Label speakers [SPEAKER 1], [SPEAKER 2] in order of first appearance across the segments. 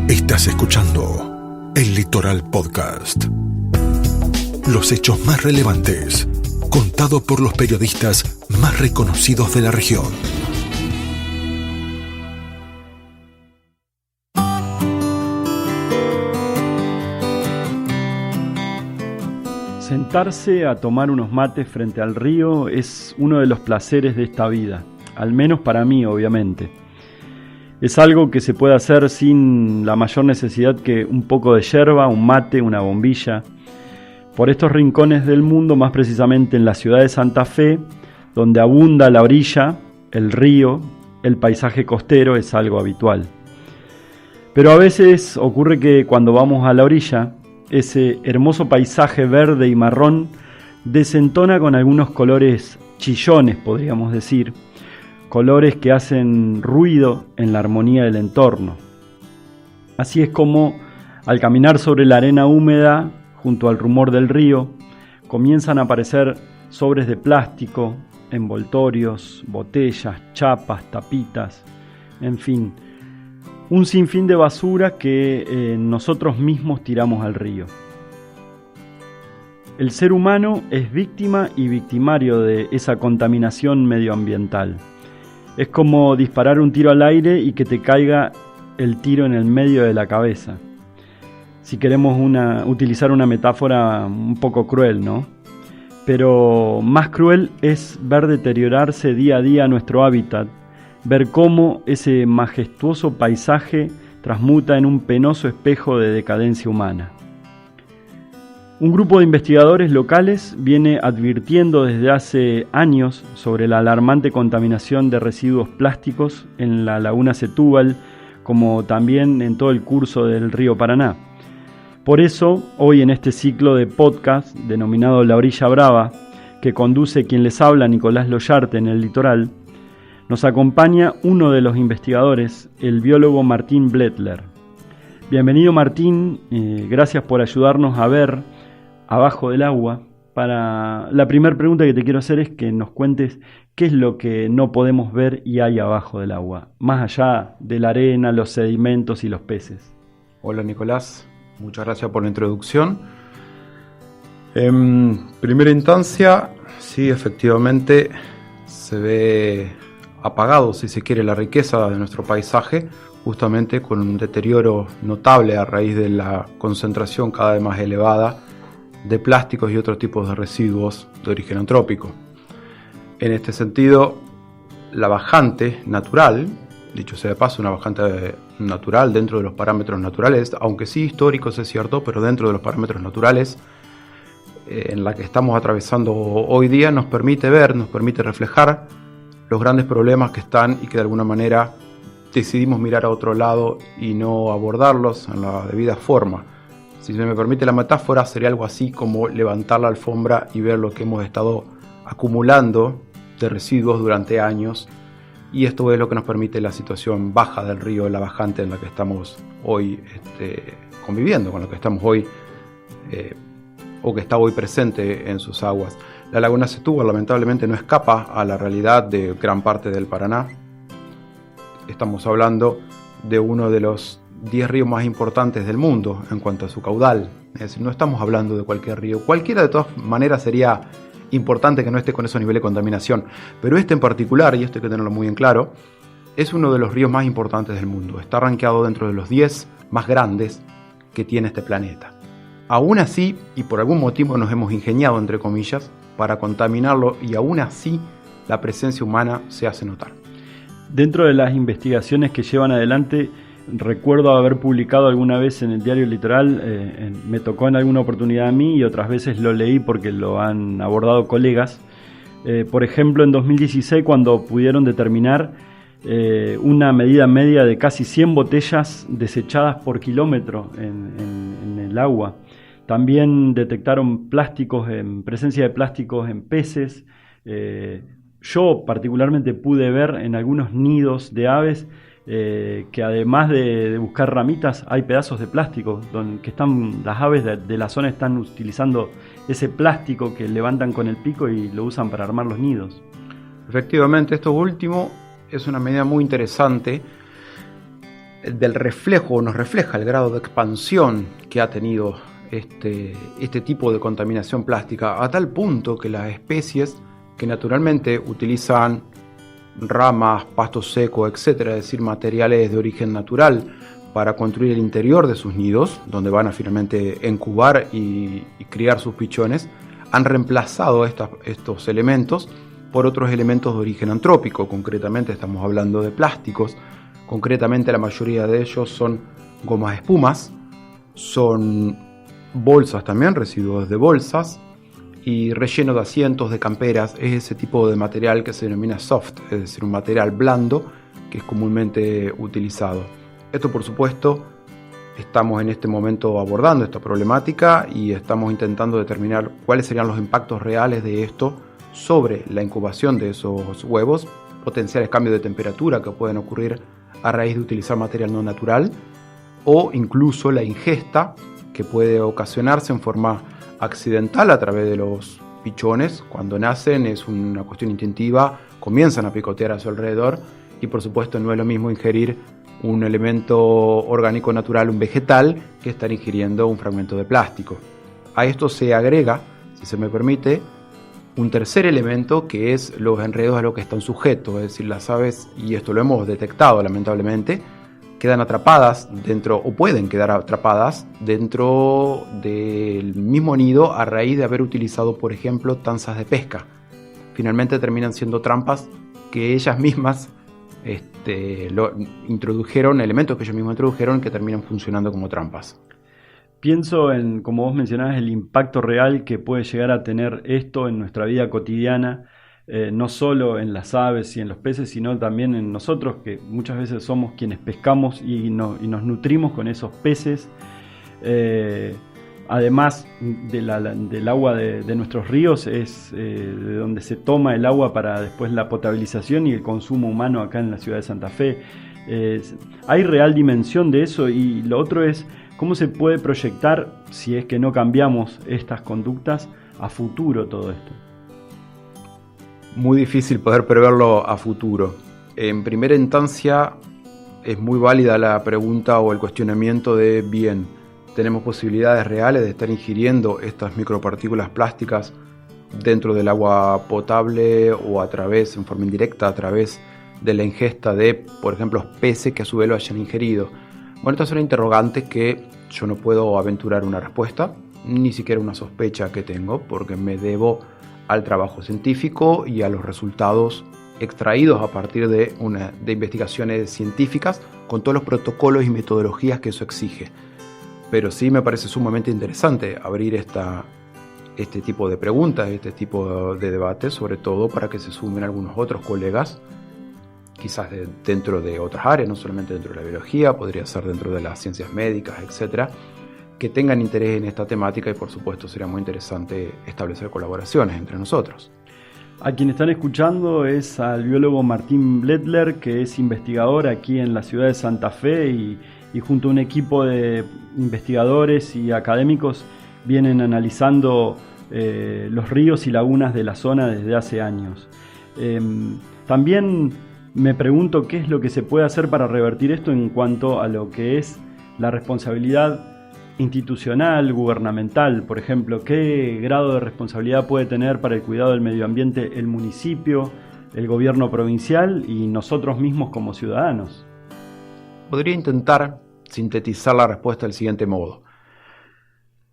[SPEAKER 1] Estás escuchando El Litoral Podcast. Los hechos más relevantes, contado por los periodistas más reconocidos de la región.
[SPEAKER 2] Sentarse a tomar unos mates frente al río es uno de los placeres de esta vida, al menos para mí, obviamente. Es algo que se puede hacer sin la mayor necesidad que un poco de yerba, un mate, una bombilla. Por estos rincones del mundo, más precisamente en la ciudad de Santa Fe, donde abunda la orilla, el río, el paisaje costero es algo habitual. Pero a veces ocurre que cuando vamos a la orilla, ese hermoso paisaje verde y marrón desentona con algunos colores chillones, podríamos decir, colores que hacen ruido en la armonía del entorno. Así es como, al caminar sobre la arena húmeda, junto al rumor del río, comienzan a aparecer sobres de plástico, envoltorios, botellas, chapas, tapitas, en fin, un sinfín de basura que nosotros mismos tiramos al río. El ser humano es víctima y victimario de esa contaminación medioambiental. Es como disparar un tiro al aire y que te caiga el tiro en el medio de la cabeza. Si queremos utilizar una metáfora un poco cruel, ¿no? Pero más cruel es ver deteriorarse día a día nuestro hábitat, ver cómo ese majestuoso paisaje transmuta en un penoso espejo de decadencia humana. Un grupo de investigadores locales viene advirtiendo desde hace años sobre la alarmante contaminación de residuos plásticos en la laguna Setúbal, como también en todo el curso del río Paraná. Por eso, hoy en este ciclo de podcast denominado La Orilla Brava, que conduce quien les habla, Nicolás Loyarte, en el litoral, nos acompaña uno de los investigadores, el biólogo Martín Blättler. Bienvenido, Martín, gracias por ayudarnos a ver abajo del agua. La primera pregunta que te quiero hacer es que nos cuentes qué es lo que no podemos ver y hay abajo del agua, más allá de la arena, los sedimentos y los peces.
[SPEAKER 3] Hola Nicolás, muchas gracias por la introducción. En primera instancia, sí, efectivamente se ve apagado, si se quiere, la riqueza de nuestro paisaje, justamente con un deterioro notable a raíz de la concentración cada vez más elevada de plásticos y otros tipos de residuos de origen antrópico. En este sentido, la bajante natural, dicho sea de paso, una bajante natural dentro de los parámetros naturales, aunque sí históricos es cierto, pero dentro de los parámetros naturales, en la que estamos atravesando hoy día, nos permite ver, nos permite reflejar los grandes problemas que están y que de alguna manera decidimos mirar a otro lado y no abordarlos en la debida forma. Si se me permite la metáfora, sería algo así como levantar la alfombra y ver lo que hemos estado acumulando de residuos durante años, y esto es lo que nos permite la situación baja del río, la bajante en la que estamos hoy conviviendo, con lo que estamos hoy o que está hoy presente en sus aguas. La laguna Setúbal lamentablemente no escapa a la realidad de gran parte del Paraná. Estamos hablando de uno de los 10 ríos más importantes del mundo en cuanto a su caudal. Es decir, no estamos hablando de cualquier río. Cualquiera de todas maneras sería importante que no esté con esos niveles de contaminación. Pero este en particular, y esto hay que tenerlo muy en claro, es uno de los ríos más importantes del mundo. Está rankeado dentro de los 10 más grandes que tiene este planeta. Aún así, y por algún motivo nos hemos ingeniado, entre comillas, para contaminarlo, y aún así la presencia humana se hace notar.
[SPEAKER 2] Dentro de las investigaciones que llevan adelante, recuerdo haber publicado alguna vez en el diario Litoral, me tocó en alguna oportunidad a mí y otras veces lo leí porque lo han abordado colegas. Por ejemplo, en 2016, cuando pudieron determinar una medida media de casi 100 botellas desechadas por kilómetro en el agua. También detectaron presencia de plásticos en peces. Yo particularmente pude ver en algunos nidos de aves que además de buscar ramitas, hay pedazos de plástico que las aves de la zona están utilizando ese plástico que levantan con el pico y lo usan para armar los nidos.
[SPEAKER 3] Efectivamente, esto último es una medida muy interesante del reflejo, nos refleja el grado de expansión que ha tenido este tipo de contaminación plástica, a tal punto que las especies que naturalmente utilizan ramas, pasto seco, etcétera, es decir, materiales de origen natural para construir el interior de sus nidos, donde van a finalmente incubar y criar sus pichones, han reemplazado estos elementos por otros elementos de origen antrópico. Concretamente estamos hablando de plásticos, concretamente la mayoría de ellos son gomas de espumas, son bolsas también, residuos de bolsas, y relleno de asientos, de camperas. Es ese tipo de material que se denomina soft, es decir, un material blando que es comúnmente utilizado. Esto, por supuesto, estamos en este momento abordando esta problemática y estamos intentando determinar cuáles serían los impactos reales de esto sobre la incubación de esos huevos, potenciales cambios de temperatura que pueden ocurrir a raíz de utilizar material no natural, o incluso la ingesta que puede ocasionarse en forma accidental a través de los pichones. Cuando nacen es una cuestión instintiva, comienzan a picotear a su alrededor y por supuesto no es lo mismo ingerir un elemento orgánico natural, un vegetal, que estar ingiriendo un fragmento de plástico. A esto se agrega, si se me permite, un tercer elemento que es los enredos a los que están sujetos, es decir, las aves, y esto lo hemos detectado lamentablemente, quedan atrapadas dentro, o pueden quedar atrapadas dentro del mismo nido a raíz de haber utilizado, por ejemplo, tanzas de pesca. Finalmente terminan siendo trampas que ellas mismas introdujeron, elementos que ellos mismos introdujeron que terminan funcionando como trampas.
[SPEAKER 2] Pienso en, como vos mencionabas, el impacto real que puede llegar a tener esto en nuestra vida cotidiana, no solo en las aves y en los peces, sino también en nosotros, que muchas veces somos quienes pescamos y nos nutrimos con esos peces. Además del agua de nuestros ríos, es de donde se toma el agua para después la potabilización y el consumo humano acá en la ciudad de Santa Fe. Hay real dimensión de eso, y lo otro es cómo se puede proyectar, si es que no cambiamos estas conductas, a futuro todo esto.
[SPEAKER 3] Muy difícil poder preverlo a futuro. En primera instancia es muy válida la pregunta o el cuestionamiento de bien, ¿tenemos posibilidades reales de estar ingiriendo estas micropartículas plásticas dentro del agua potable o a través, en forma indirecta, a través de la ingesta de, por ejemplo, peces que a su vez lo hayan ingerido? Bueno, estas son interrogantes que yo no puedo aventurar una respuesta, ni siquiera una sospecha que tengo, porque me debo al trabajo científico y a los resultados extraídos a partir de investigaciones científicas con todos los protocolos y metodologías que eso exige. Pero sí me parece sumamente interesante abrir este tipo de preguntas, este tipo de debates, sobre todo para que se sumen algunos otros colegas, quizás dentro de otras áreas, no solamente dentro de la biología, podría ser dentro de las ciencias médicas, etcétera, que tengan interés en esta temática, y por supuesto sería muy interesante establecer colaboraciones entre nosotros.
[SPEAKER 2] A quien están escuchando es al biólogo Martín Bledler, que es investigador aquí en la ciudad de Santa Fe y junto a un equipo de investigadores y académicos vienen analizando los ríos y lagunas de la zona desde hace años. También me pregunto qué es lo que se puede hacer para revertir esto en cuanto a lo que es la responsabilidad institucional, gubernamental. Por ejemplo, ¿qué grado de responsabilidad puede tener para el cuidado del medio ambiente el municipio, el gobierno provincial y nosotros mismos como ciudadanos?
[SPEAKER 3] Podría intentar sintetizar la respuesta del siguiente modo,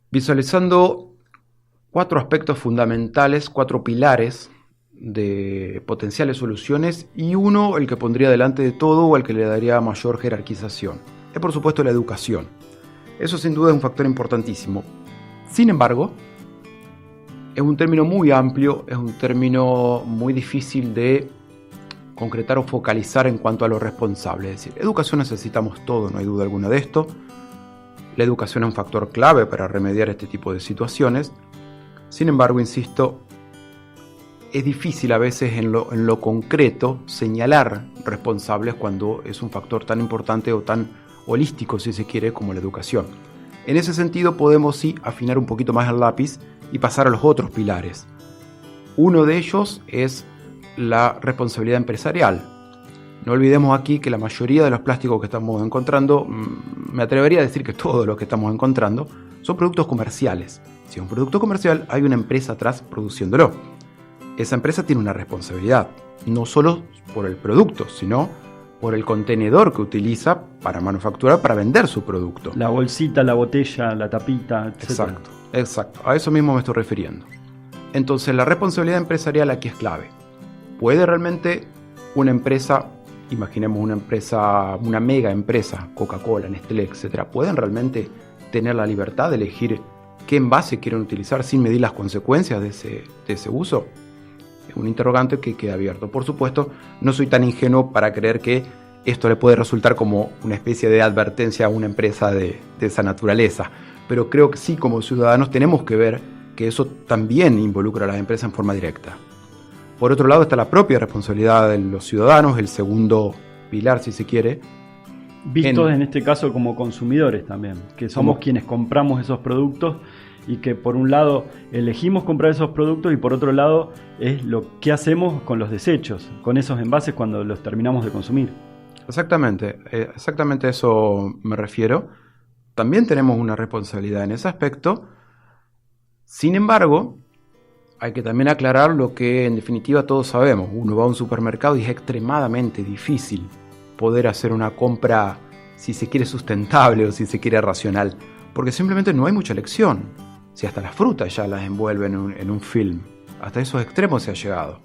[SPEAKER 3] visualizando 4 aspectos fundamentales, 4 pilares de potenciales soluciones, y uno, el que pondría delante de todo o el que le daría mayor jerarquización, es por supuesto la educación. Eso sin duda es un factor importantísimo. Sin embargo, es un término muy amplio, es un término muy difícil de concretar o focalizar en cuanto a lo responsable. Es decir, educación necesitamos todo, no hay duda alguna de esto. La educación es un factor clave para remediar este tipo de situaciones. Sin embargo, insisto, es difícil a veces en lo concreto señalar responsables cuando es un factor tan importante o tan holístico, si se quiere, como la educación. En ese sentido podemos sí afinar un poquito más el lápiz y pasar a los otros pilares. Uno de ellos es la responsabilidad empresarial. No olvidemos aquí que la mayoría de los plásticos que estamos encontrando, me atrevería a decir que todos los que estamos encontrando, son productos comerciales. Si es un producto comercial, hay una empresa atrás produciéndolo. Esa empresa tiene una responsabilidad, no solo por el producto, sino por el contenedor que utiliza para manufacturar, para vender su producto.
[SPEAKER 2] La bolsita, la botella, la tapita, etc.
[SPEAKER 3] Exacto. A eso mismo me estoy refiriendo. Entonces, la responsabilidad empresarial aquí es clave. ¿Puede realmente una empresa, imaginemos una empresa, una mega empresa, Coca-Cola, Nestlé, etcétera, pueden realmente tener la libertad de elegir qué envase quieren utilizar sin medir las consecuencias de ese uso? Es un interrogante que queda abierto. Por supuesto, no soy tan ingenuo para creer que esto le puede resultar como una especie de advertencia a una empresa de esa naturaleza. Pero creo que sí, como ciudadanos, tenemos que ver que eso también involucra a las empresas en forma directa. Por otro lado está la propia responsabilidad de los ciudadanos, el segundo pilar, si se quiere.
[SPEAKER 2] Vistos en este caso como consumidores también, que somos quienes compramos esos productos y que por un lado elegimos comprar esos productos y por otro lado es lo que hacemos con los desechos, con esos envases cuando los terminamos de consumir.
[SPEAKER 3] Exactamente a eso me refiero. También tenemos una responsabilidad en ese aspecto. Sin embargo, hay que también aclarar lo que en definitiva todos sabemos. Uno va a un supermercado y es extremadamente difícil poder hacer una compra, si se quiere, sustentable o si se quiere racional, porque simplemente no hay mucha elección. Si hasta las frutas ya las envuelven en un film, hasta esos extremos se ha llegado.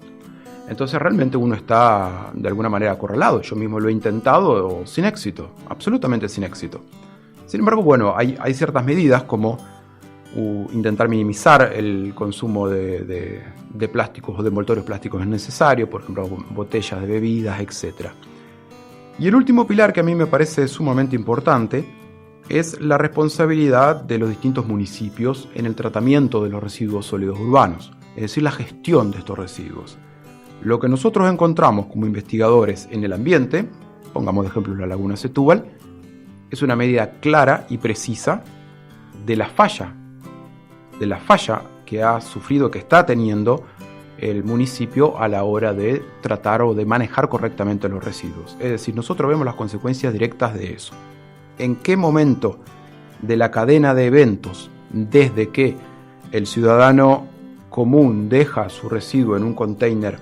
[SPEAKER 3] Entonces realmente uno está de alguna manera acorralado. Yo mismo lo he intentado sin éxito, absolutamente sin éxito. Sin embargo, bueno, hay ciertas medidas como intentar minimizar el consumo de plásticos o de envoltorios plásticos innecesarios, por ejemplo, botellas de bebidas, etc. Y el último pilar que a mí me parece sumamente importante es la responsabilidad de los distintos municipios en el tratamiento de los residuos sólidos urbanos, es decir, la gestión de estos residuos. Lo que nosotros encontramos como investigadores en el ambiente, pongamos de ejemplo la laguna Setúbal, es una medida clara y precisa de la falla que ha sufrido, que está teniendo el municipio a la hora de tratar o de manejar correctamente los residuos. Es decir, nosotros vemos las consecuencias directas de eso. ¿En qué momento de la cadena de eventos, desde que el ciudadano común deja su residuo en un container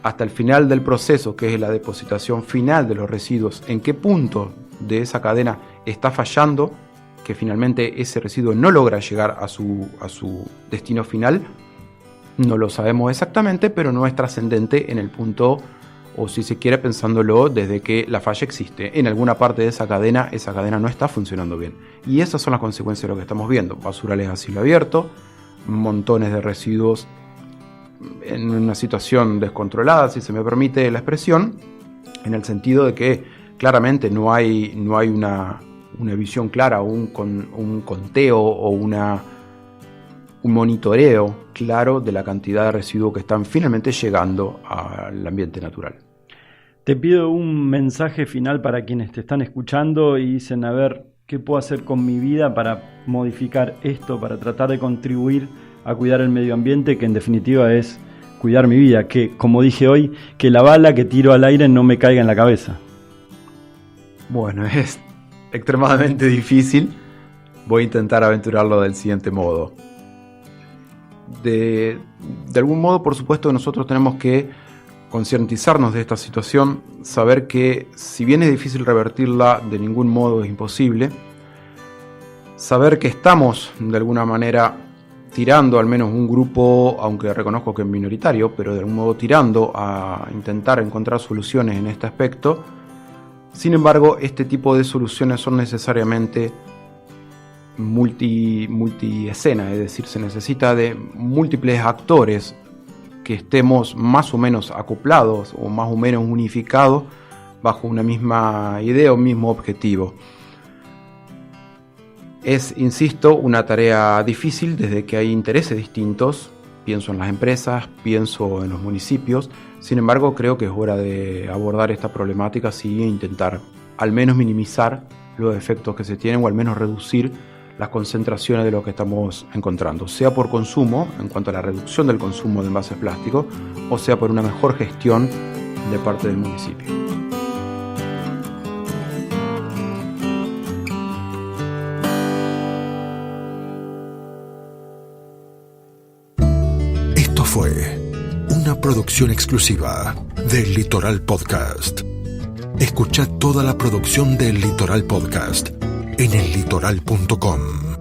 [SPEAKER 3] hasta el final del proceso, que es la depositación final de los residuos, en qué punto de esa cadena está fallando, que finalmente ese residuo no logra llegar a su destino final? No lo sabemos exactamente, pero no es trascendente en el punto, o si se quiere pensándolo desde que la falla existe. En alguna parte de esa cadena no está funcionando bien. Y esas son las consecuencias de lo que estamos viendo. Basurales a cielo abierto, montones de residuos en una situación descontrolada, si se me permite la expresión, en el sentido de que claramente no hay una visión clara, o un conteo o un monitoreo claro de la cantidad de residuos que están finalmente llegando al ambiente natural.
[SPEAKER 2] Te pido un mensaje final para quienes te están escuchando y dicen, a ver, ¿qué puedo hacer con mi vida para modificar esto, para tratar de contribuir a cuidar el medio ambiente, que en definitiva es cuidar mi vida? Que, como dije hoy, que la bala que tiro al aire no me caiga en la cabeza.
[SPEAKER 3] Bueno, es extremadamente difícil. Voy a intentar aventurarlo del siguiente modo. De algún modo, por supuesto, nosotros tenemos que concientizarnos de esta situación, saber que si bien es difícil revertirla, de ningún modo es imposible, saber que estamos de alguna manera tirando, al menos un grupo, aunque reconozco que es minoritario, pero de algún modo tirando a intentar encontrar soluciones en este aspecto. Sin embargo, este tipo de soluciones son necesariamente multi-escena, es decir, se necesita de múltiples actores que estemos más o menos acoplados o más o menos unificados bajo una misma idea o un mismo objetivo. Es, insisto, una tarea difícil desde que hay intereses distintos. Pienso en las empresas, pienso en los municipios. Sin embargo, creo que es hora de abordar esta problemática así e intentar al menos minimizar los efectos que se tienen o al menos reducir las concentraciones de lo que estamos encontrando, sea por consumo, en cuanto a la reducción del consumo de envases plásticos, o sea por una mejor gestión de parte del municipio.
[SPEAKER 1] fue una producción exclusiva del Litoral Podcast. Escucha toda la producción del Litoral Podcast en ellitoral.com.